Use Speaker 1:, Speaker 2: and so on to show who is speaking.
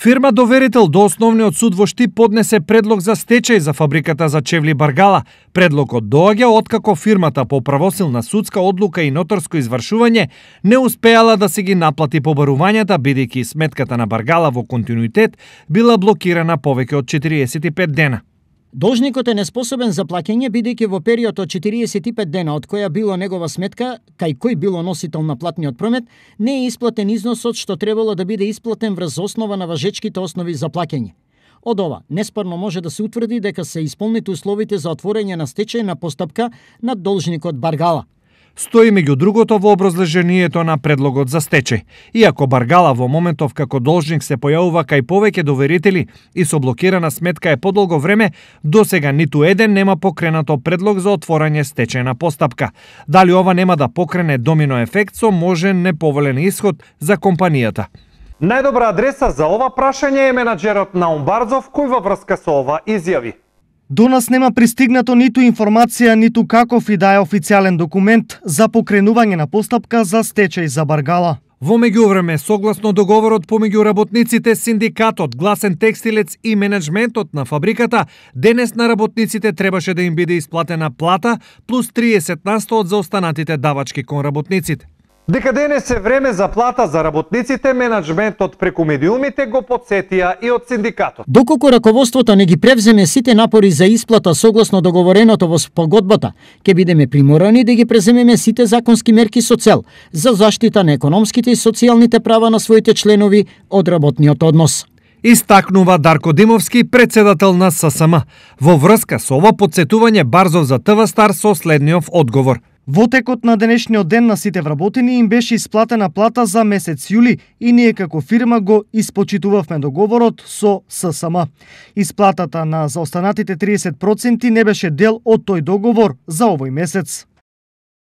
Speaker 1: Фирма доверител до Основниот суд во Штип поднесе предлог за стечај за фабриката за чевли Баргала. Предлогот доаѓа откако фирмата по правосилна судска одлука и ноторско извршување не успеала да се ги наплати побарувањата, бидејќи сметката на Баргала во континуитет била блокирана повеќе од 45 дена.
Speaker 2: Должникот е неспособен за плаќање бидејќи во период од 45 дена од која било негова сметка, кај кој било носител на платниот промет, не е исплатен износот што требало да биде исплатен врз основа на важечките основи за плаќање. Од ова, неспорно може да се утврди дека се исполнети условите за отворање на стечајна постапка над должникот Баргала.
Speaker 1: Стои меѓу другото во образложението на предлогот за стечај. Иако Баргала во моментов како должник се појавува кај повеќе доверители и со блокирана сметка е подолго време, досега ниту еден нема покренато предлог за отворање стечајна постапка. Дали ова нема да покрене домино ефект со можен неповолен исход за компанијата?
Speaker 3: Најдобра адреса за ова прашање е менаџерот Наум Барзов, кој во врска со ова изјави:
Speaker 4: До нас нема пристигнато ниту информација, ниту каков и да е официјален документ за покренување на постапка за стечај за Баргала.
Speaker 1: Во меѓувреме, согласно договорот помеѓу работниците, синдикатот, Гласен текстилец и менеджментот на фабриката, денес на работниците требаше да им биде исплатена плата плюс 30% од заостанатите давачки кон работниците.
Speaker 3: Дека денес е време за плата за работниците, менеджментот преку медиумите го потсетија и од синдикатот.
Speaker 2: Доколку раководството не ги превземе сите напори за исплата согласно договореното во спогодбата, ќе бидеме приморани да ги преземеме сите законски мерки со цел за заштита на економските и социјалните права на своите членови од работниот однос.
Speaker 1: Истакнува Дарко Димовски, председател на ССМ. Во врска со ова потсетување Барзов за ТВ Стар со следниот одговор:
Speaker 4: Во текот на денешниот ден на сите вработени им беше исплатена плата за месец јули и ние како фирма го испочитувавме договорот со ССМ. Исплатата на заостанатите 30% не беше дел од тој договор за овој месец.